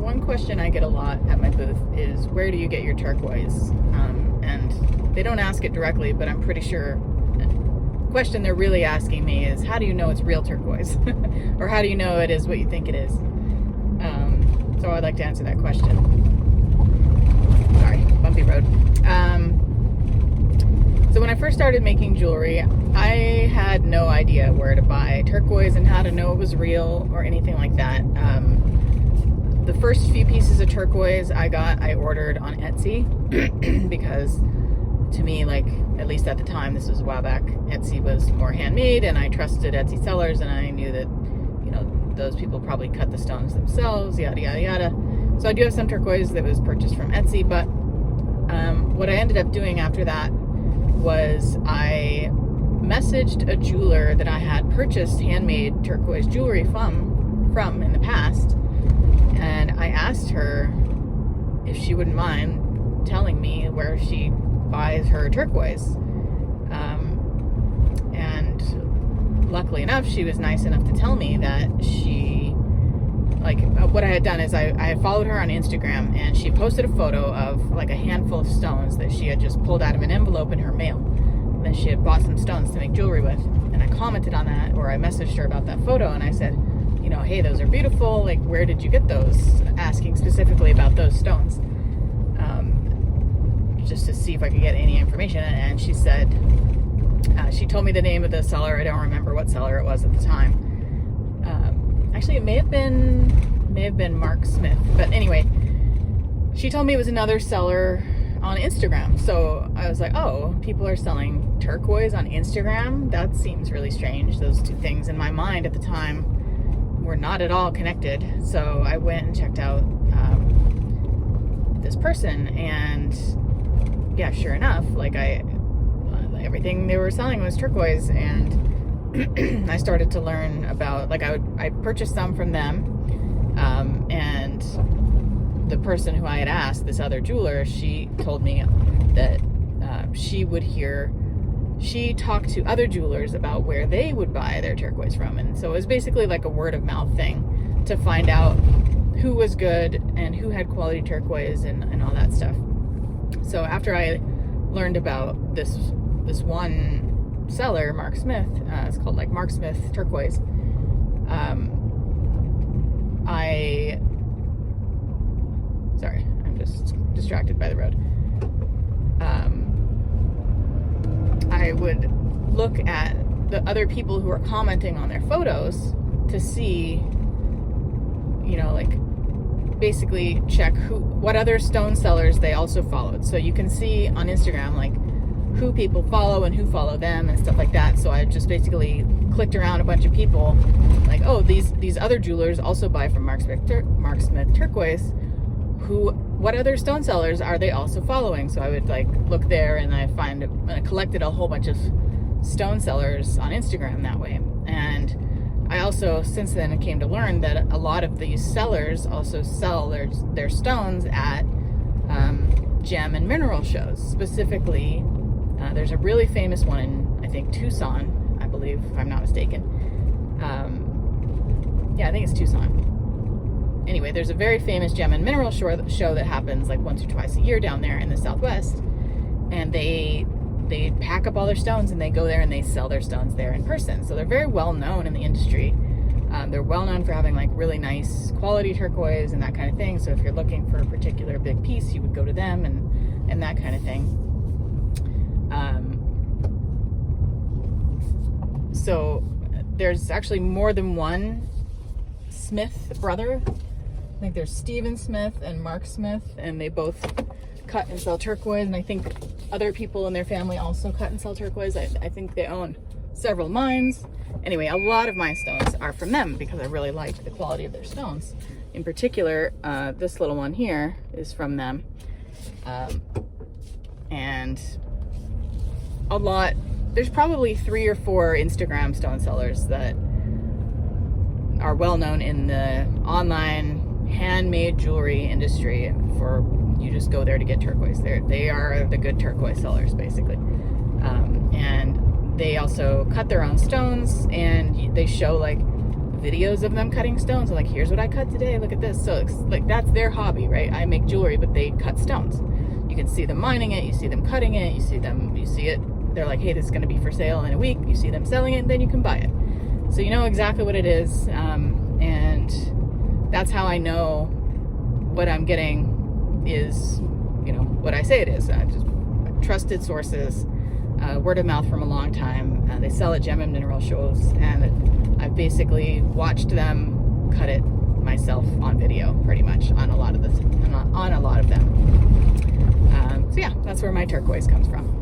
one question I get a lot at my booth is, where do you get your turquoise? And they don't ask it directly, but I'm pretty sure the question they're really asking me is, how do you know it's real turquoise? Or how do you know it is what you think it is? So I'd like to answer that question. Sorry, bumpy road. So when I first started making jewelry, I had no idea where to buy turquoise and how to know it was real or anything like that. The first few pieces of turquoise I ordered on Etsy because to me, like, at least at the time, this was a while back, Etsy was more handmade, and I trusted Etsy sellers, and I knew that, you know, those people probably cut the stones themselves, yada, yada, yada. So I do have some turquoise that was purchased from Etsy, but what I ended up doing after that was I messaged a jeweler that I had purchased handmade turquoise jewelry from in the past, and I asked her if she wouldn't mind telling me where she buys her turquoise. And luckily enough, she was nice enough to tell me that she, like, what I had done is I had followed her on Instagram, and she posted a photo of like a handful of stones that she had just pulled out of an envelope in her mail. And then she had bought some stones to make jewelry with. And I commented on that, or I messaged her about that photo, and I said, you know, hey, those are beautiful. Like, where did you get those? Asking specifically about those stones. Just to see if I could get any information. And she said, she told me the name of the seller. I don't remember what seller it was at the time. Actually, it may have been Mark Smith. But anyway, she told me it was another seller on Instagram. So I was like, oh, people are selling turquoise on Instagram? That seems really strange. Those two things in my mind at the time were not at all connected. So I went and checked out this person, and yeah, sure enough, like everything they were selling was turquoise, and I started to learn about, like, I purchased some from them, and the person who I had asked, this other jeweler, she told me that she talked to other jewelers about where they would buy their turquoise from, and so it was basically like a word of mouth thing to find out who was good and who had quality turquoise and all that stuff. So after I learned about this one seller, Mark Smith, it's called like Mark Smith Turquoise, sorry, I'm just distracted by the road. I would look at the other people who are commenting on their photos to see, you know, like, basically check what other stone sellers they also followed. So you can see on Instagram, like, who people follow and who follow them and stuff like that. So I just basically clicked around a bunch of people, like, oh, these other jewelers also buy from Mark Smith Turquoise. What other stone sellers are they also following? So I would, like, look there, and I collected a whole bunch of stone sellers on Instagram that way. And I also, since then, came to learn that a lot of these sellers also sell their stones at gem and mineral shows. Specifically, there's a really famous one in, I think, Tucson, I believe, if I'm not mistaken. Yeah, I think it's Tucson. Anyway, there's a very famous gem and mineral show that happens like once or twice a year down there in the Southwest, and they pack up all their stones and they go there and they sell their stones there in person. So they're very well known in the industry. They're well known for having like really nice quality turquoise and that kind of thing. So if you're looking for a particular big piece, you would go to them and that kind of thing. So there's actually more than one Smith brother. I think there's Stephen Smith and Mark Smith, and they both cut and sell turquoise, and I think other people in their family also cut and sell turquoise. I think they own several mines. Anyway, a lot of my stones are from them because I really like the quality of their stones. In particular, this little one here is from them. And there's probably 3 or 4 Instagram stone sellers that are well known in the online handmade jewelry industry. For you just go there to get turquoise. They are the good turquoise sellers, basically. And they also cut their own stones, and they show like videos of them cutting stones. Like, here's what I cut today, look at this. So it's like, that's their hobby, right? I make jewelry, but they cut stones. You can see them mining it, you see them cutting it, you see it. They're like, hey, this is going to be for sale in a week. You see them selling it, and then you can buy it. So you know exactly what it is, and that's how I know what I'm getting is, you know, what I say it is. Just trusted sources, word of mouth from a long time. They sell at gem and mineral shows, and I've basically watched them cut it myself on video, pretty much, on a lot of them. So yeah, that's where my turquoise comes from.